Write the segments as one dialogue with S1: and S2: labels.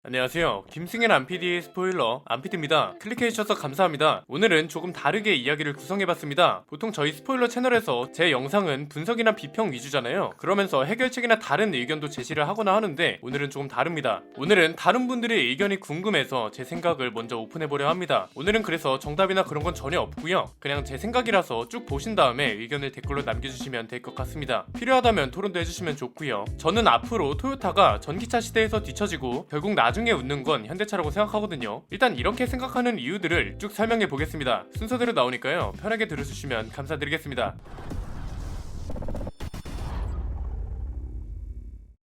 S1: 안녕하세요. 김승현 안PD의 스포일러 안PD입니다. 클릭해주셔서 감사합니다. 오늘은 조금 다르게 이야기를 구성해봤습니다. 보통 저희 스포일러 채널에서 제 영상은 분석이나 비평 위주잖아요. 그러면서 해결책이나 다른 의견도 제시를 하거나 하는데 오늘은 조금 다릅니다. 오늘은 다른 분들의 의견이 궁금해서 제 생각을 먼저 오픈해보려 합니다. 오늘은 그래서 정답이나 그런 건 전혀 없고요. 그냥 제 생각이라서 쭉 보신 다음에 의견을 댓글로 남겨주시면 될 것 같습니다. 필요하다면 토론도 해주시면 좋고요. 저는 앞으로 토요타가 전기차 시대에서 뒤처지고 결국 나중에 웃는 건 현대차라고 생각하거든요. 일단 이렇게 생각하는 이유들을 쭉 설명해 보겠습니다. 순서대로 나오니까요. 편하게 들어주시면 감사드리겠습니다.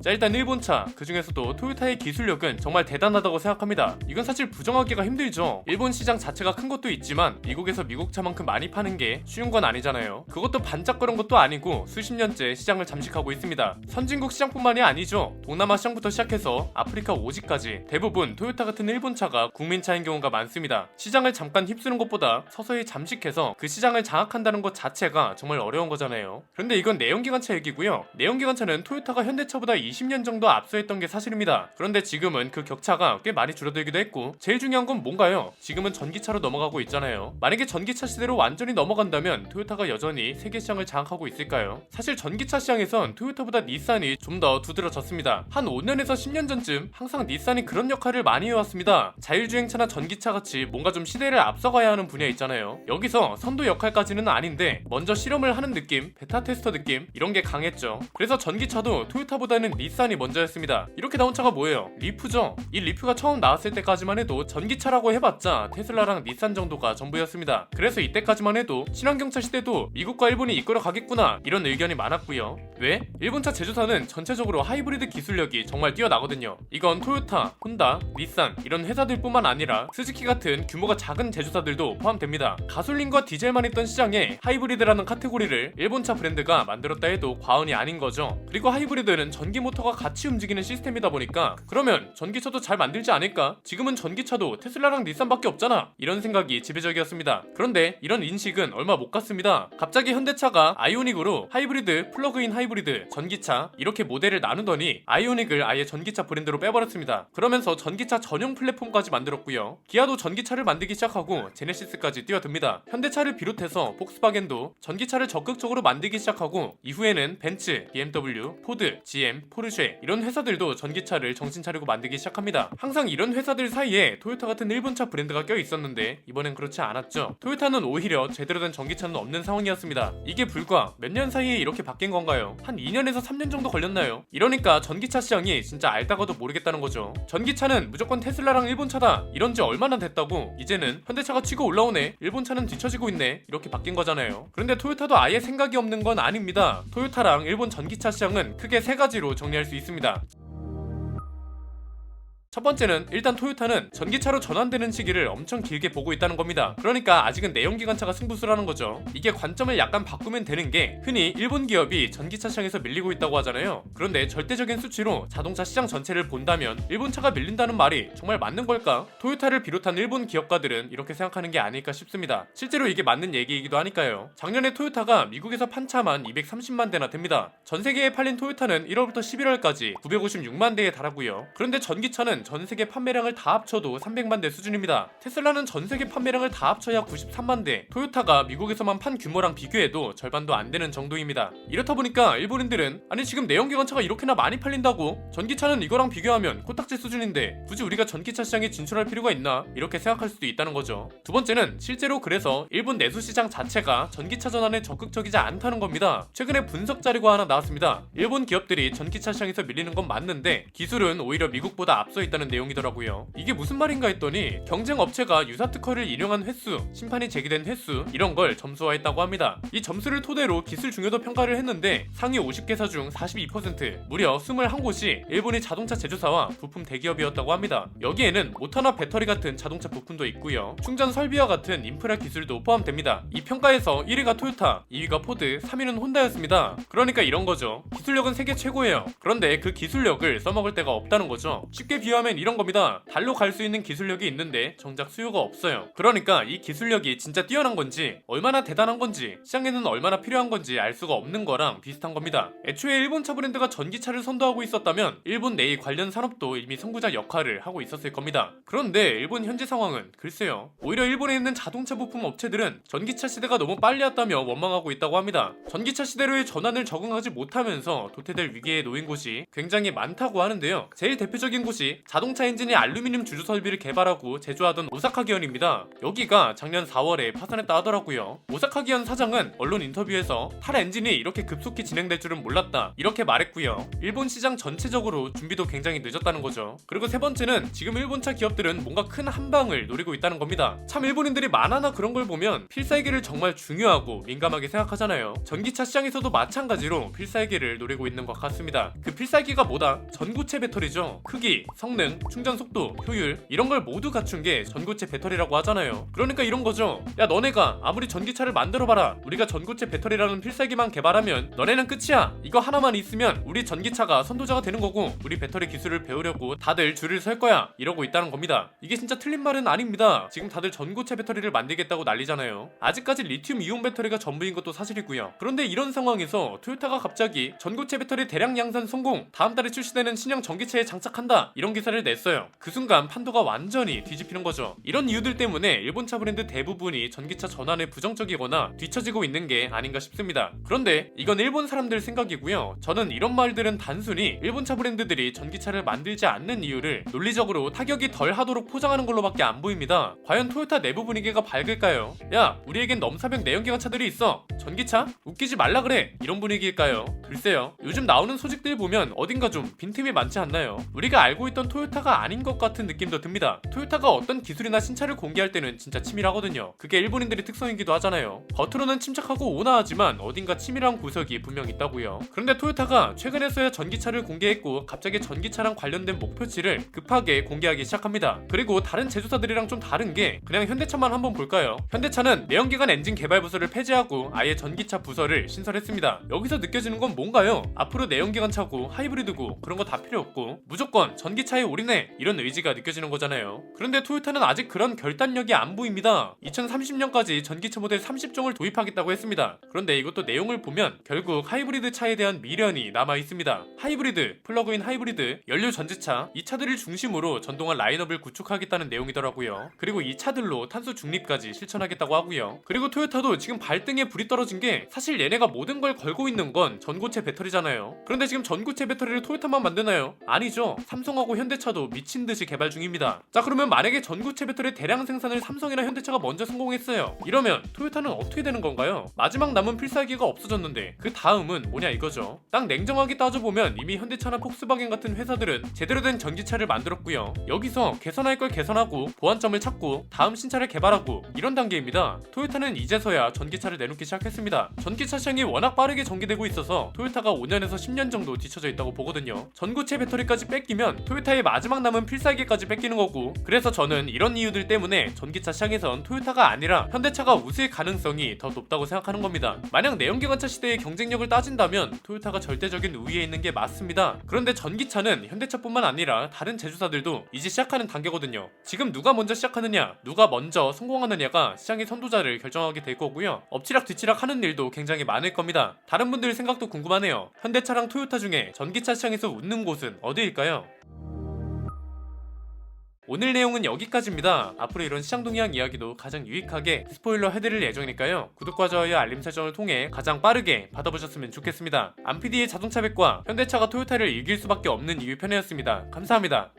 S1: 자, 일단 일본차, 그 중에서도 토요타의 기술력은 정말 대단하다고 생각합니다. 이건 사실 부정하기가 힘들죠. 일본 시장 자체가 큰 것도 있지만 미국에서 미국차만큼 많이 파는 게 쉬운 건 아니잖아요. 그것도 반짝거린 것도 아니고 수십 년째 시장을 잠식하고 있습니다. 선진국 시장뿐만이 아니죠. 동남아 시장부터 시작해서 아프리카 오지까지 대부분 토요타 같은 일본차가 국민차인 경우가 많습니다. 시장을 잠깐 휩쓰는 것보다 서서히 잠식해서 그 시장을 장악한다는 것 자체가 정말 어려운 거잖아요. 그런데 이건 내연기관차 얘기고요. 내연기관차는 토요타가 현대차보다 20년 정도 앞서했던 게 사실입니다. 그런데 지금은 그 격차가 꽤 많이 줄어들기도 했고, 제일 중요한 건 뭔가요? 지금은 전기차로 넘어가고 있잖아요. 만약에 전기차 시대로 완전히 넘어간다면 토요타가 여전히 세계 시장을 장악하고 있을까요? 사실 전기차 시장에선 토요타보다 닛산이 좀 더 두드러졌습니다. 한 5년에서 10년 전쯤 항상 닛산이 그런 역할을 많이 해왔습니다. 자율주행차나 전기차 같이 뭔가 좀 시대를 앞서가야 하는 분야 있잖아요. 여기서 선도 역할까지는 아닌데 먼저 실험을 하는 느낌, 베타 테스터 느낌, 이런 게 강했죠. 그래서 전기차도 토요타보다는 닛산이 먼저였습니다. 이렇게 나온 차가 뭐예요? 리프죠. 이 리프가 처음 나왔을 때까지만 해도 전기차라고 해봤자 테슬라랑 닛산 정도가 전부였습니다. 그래서 이때까지만 해도 친환경차 시대도 미국과 일본이 이끌어 가겠구나, 이런 의견이 많았고요. 왜? 일본차 제조사는 전체적으로 하이브리드 기술력이 정말 뛰어나거든요. 이건 토요타, 혼다, 닛산 이런 회사들뿐만 아니라 스즈키 같은 규모가 작은 제조사들도 포함됩니다. 가솔린과 디젤만 있던 시장에 하이브리드라는 카테고리를 일본차 브랜드가 만들었다 해도 과언이 아닌 거죠. 그리고 하이브리드는 전기 모터가 같이 움직이는 시스템이다 보니까 그러면 전기차도 잘 만들지 않을까? 지금은 전기차도 테슬라랑 닛산밖에 없잖아, 이런 생각이 지배적이었습니다. 그런데 이런 인식은 얼마 못 갔습니다. 갑자기 현대차가 아이오닉으로 하이브리드, 플러그인 하이브리드, 전기차 이렇게 모델을 나누더니 아이오닉을 아예 전기차 브랜드로 빼버렸습니다. 그러면서 전기차 전용 플랫폼까지 만들었고요. 기아도 전기차를 만들기 시작하고 제네시스까지 뛰어듭니다. 현대차를 비롯해서 폭스바겐도 전기차를 적극적으로 만들기 시작하고 이후에는 벤츠, BMW, 포드, GM, 포르쉐 이런 회사들도 전기차를 정신 차리고 만들기 시작합니다. 항상 이런 회사들 사이에 토요타 같은 일본차 브랜드가 껴있었는데 이번엔 그렇지 않았죠. 토요타는 오히려 제대로 된 전기차는 없는 상황이었습니다. 이게 불과 몇 년 사이에 이렇게 바뀐 건가요? 한 2년에서 3년 정도 걸렸나요? 이러니까 전기차 시장이 진짜 알다가도 모르겠다는 거죠. 전기차는 무조건 테슬라랑 일본차다, 이런지 얼마나 됐다고 이제는 현대차가 치고 올라오네, 일본차는 뒤처지고 있네, 이렇게 바뀐 거잖아요. 그런데 토요타도 아예 생각이 없는 건 아닙니다. 토요타랑 일본 전기차 시장은 크게 세 가지로 정리할 수 있습니다. 첫 번째는 일단 토요타는 전기차로 전환되는 시기를 엄청 길게 보고 있다는 겁니다. 그러니까 아직은 내연기관차가 승부수라는 거죠. 이게 관점을 약간 바꾸면 되는 게, 흔히 일본 기업이 전기차 시장에서 밀리고 있다고 하잖아요. 그런데 절대적인 수치로 자동차 시장 전체를 본다면 일본 차가 밀린다는 말이 정말 맞는 걸까? 토요타를 비롯한 일본 기업가들은 이렇게 생각하는 게 아닐까 싶습니다. 실제로 이게 맞는 얘기이기도 하니까요. 작년에 토요타가 미국에서 판 차만 230만 대나 됩니다. 전 세계에 팔린 토요타는 1월부터 11월까지 956만 대에 달하고요. 그런데 전기차는 전 세계 판매량을 다 합쳐도 300만 대 수준입니다. 테슬라는 전 세계 판매량을 다 합쳐야 93만 대, 토요타가 미국에서만 판 규모랑 비교해도 절반도 안 되는 정도입니다. 이렇다 보니까 일본인들은 아니 지금 내연기관차가 이렇게나 많이 팔린다고? 전기차는 이거랑 비교하면 코딱지 수준인데 굳이 우리가 전기차 시장에 진출할 필요가 있나? 이렇게 생각할 수도 있다는 거죠. 두 번째는 실제로 그래서 일본 내수 시장 자체가 전기차 전환에 적극적이지 않다는 겁니다. 최근에 분석 자료가 하나 나왔습니다. 일본 기업들이 전기차 시장에서 밀리는 건 맞는데 기술은 오히려 미국보다 앞서 있다는 내용이더라고요. 이게 무슨 말인가 했더니 경쟁 업체가 유사 특허를 인용한 횟수, 심판이 제기된 횟수 이런 걸 점수화했다고 합니다. 이 점수를 토대로 기술 중요도 평가를 했는데 상위 50개사 중 42%, 무려 21곳이 일본의 자동차 제조사와 부품 대기업이었다고 합니다. 여기에는 모터나 배터리 같은 자동차 부품도 있고요. 충전 설비와 같은 인프라 기술도 포함됩니다. 이 평가에서 1위가 토요타, 2위가 포드, 3위는 혼다였습니다. 그러니까 이런 거죠. 기술력은 세계 최고예요. 그런데 그 기술력을 써먹을 데가 없다는 거죠. 쉽게 비유 비유하면 이런 겁니다. 달로 갈 수 있는 기술력이 있는데 정작 수요가 없어요. 그러니까 이 기술력이 진짜 뛰어난 건지 얼마나 대단한 건지 시장에는 얼마나 필요한 건지 알 수가 없는 거랑 비슷한 겁니다. 애초에 일본차 브랜드가 전기차를 선도하고 있었다면 일본 내의 관련 산업도 이미 선구자 역할을 하고 있었을 겁니다. 그런데 일본 현재 상황은 글쎄요. 오히려 일본에 있는 자동차 부품 업체들은 전기차 시대가 너무 빨리 왔다며 원망하고 있다고 합니다. 전기차 시대로의 전환을 적응하지 못하면서 도태될 위기에 놓인 곳이 굉장히 많다고 하는데요. 제일 대표적인 곳이 자동차 엔진의 알루미늄 주조 설비를 개발하고 제조하던 오사카 기현입니다. 여기가 작년 4월에 파산했다 하더라고요. 오사카 기현 사장은 언론 인터뷰에서 탈 엔진이 이렇게 급속히 진행될 줄은 몰랐다 이렇게 말했고요. 일본 시장 전체적으로 준비도 굉장히 늦었다는 거죠. 그리고 세 번째는 지금 일본차 기업들은 뭔가 큰 한방을 노리고 있다는 겁니다. 참 일본인들이 만화나 그런 걸 보면 필살기를 정말 중요하고 민감하게 생각하잖아요. 전기차 시장에서도 마찬가지로 필살기를 노리고 있는 것 같습니다. 그 필살기가 뭐다? 전고체 배터리죠. 크기, 성능, 충전 속도, 효율 이런 걸 모두 갖춘 게 전고체 배터리라고 하잖아요. 그러니까 이런 거죠. 야 너네가 아무리 전기차를 만들어봐라. 우리가 전고체 배터리라는 필살기만 개발하면 너네는 끝이야. 이거 하나만 있으면 우리 전기차가 선도자가 되는 거고 우리 배터리 기술을 배우려고 다들 줄을 설 거야. 이러고 있다는 겁니다. 이게 진짜 틀린 말은 아닙니다. 지금 다들 전고체 배터리를 만들겠다고 난리잖아요. 아직까지 리튬 이온 배터리가 전부인 것도 사실이고요. 그런데 이런 상황에서 토요타가 갑자기 전고체 배터리 대량 양산 성공, 다음 달에 출시되는 신형 전기차에 장착한다 이런 기사를 냈어요. 그 순간 판도가 완전히 뒤집히는 거죠. 이런 이유들 때문에 일본차 브랜드 대부분이 전기차 전환에 부정적이거나 뒤처지고 있는 게 아닌가 싶습니다. 그런데 이건 일본 사람들 생각이고요. 저는 이런 말들은 단순히 일본차 브랜드들이 전기차를 만들지 않는 이유를 논리적으로 타격이 덜 하도록 포장하는 걸로밖에 안 보입니다. 과연 토요타 내부 분위기가 밝을까요? 야 우리에겐 넘사벽 내연기관 차들이 있어. 전기차? 웃기지 말라 그래. 이런 분위기일까요? 글쎄요. 요즘 나오는 소식들 보면 어딘가 좀 빈틈이 많지 않나요? 우리가 알고 있던 토요타가 아닌 것 같은 느낌도 듭니다. 토요타가 어떤 기술이나 신차를 공개할 때는 진짜 치밀하거든요. 그게 일본인들의 특성이기도 하잖아요. 겉으로는 침착하고 온화하지만 어딘가 치밀한 구석이 분명 있다고요. 그런데 토요타가 최근에서야 전기차를 공개했고 갑자기 전기차랑 관련된 목표치를 급하게 공개하기 시작합니다. 그리고 다른 제조사들이랑 좀 다른 게 그냥 현대차만 한번 볼까요? 현대차는 내연기관 엔진 개발 부서를 폐지하고 아예 전기차 부서를 신설했습니다. 여기서 느껴지는 건 뭔가요? 앞으로 내연기관 차고 하이브리드고 그런 거 다 필요 없고 무조건 전기차에 올인해 이런 의지가 느껴지는 거잖아요. 그런데 토요타는 아직 그런 결단력이 안 보입니다. 2030년까지 전기차 모델 30종을 도입하겠다고 했습니다. 그런데 이것도 내용을 보면 결국 하이브리드 차에 대한 미련이 남아 있습니다. 하이브리드, 플러그인 하이브리드, 연료 전지차 이 차들을 중심으로 전동화 라인업을 구축하겠다는 내용이더라고요. 그리고 이 차들로 탄소 중립까지 실천하겠다고 하고요. 그리고 토요타도 지금 발등에 불이 떨어진 게 사실 얘네가 모든 걸 걸고 있는 건 전고체 배터리잖아요. 그런데 지금 전고체 배터리를 토요타만 만드나요? 아니죠. 삼성하고 현대차도 미친듯이 개발 중입니다. 자 그러면 만약에 전고체 배터리 대량 생산을 삼성이나 현대차가 먼저 성공했어요. 이러면 토요타는 어떻게 되는 건가요? 마지막 남은 필살기가 없어졌는데 그 다음은 뭐냐 이거죠. 딱 냉정하게 따져보면 이미 현대차나 폭스바겐 같은 회사들은 제대로 된 전기차를 만들었고요. 여기서 개선할 걸 개선하고 보완점을 찾고 다음 신차를 개발하고 이런 단계입니다. 토요타는 이제서야 전기차를 내놓기 시작했습니다. 전기차 시장이 워낙 빠르게 전개되고 있어서 토요타가 5년에서 10년 정도 뒤쳐져 있다고 보거든요. 전고체 배터리까지 뺏기면 토요타의 마지막 남은 필살기까지 뺏기는 거고 그래서 저는 이런 이유들 때문에 전기차 시장에선 토요타가 아니라 현대차가 우세할 가능성이 더 높다고 생각하는 겁니다. 만약 내연기관차 시대의 경쟁력을 따진다면 토요타가 절대적인 우위에 있는 게 맞습니다. 그런데 전기차는 현대차뿐만 아니라 다른 제조사들도 이제 시작하는 단계거든요. 지금 누가 먼저 시작하느냐, 누가 먼저 성공하느냐가 시장의 선도자를 결정하게 될 거고요. 엎치락 뒤치락 하는 일도 굉장히 많을 겁니다. 다른 분들 생각도 궁금하네요. 현대차랑 토요타 중에 전기차 시장에서 웃는 곳은 어디일까요? 오늘 내용은 여기까지입니다. 앞으로 이런 시장 동향 이야기도 가장 유익하게 스포일러 해드릴 예정이니까요. 구독과 좋아요 알림 설정을 통해 가장 빠르게 받아보셨으면 좋겠습니다. 안PD의 자동차 백과 현대차가 토요타를 이길 수밖에 없는 이유 편이었습니다. 감사합니다.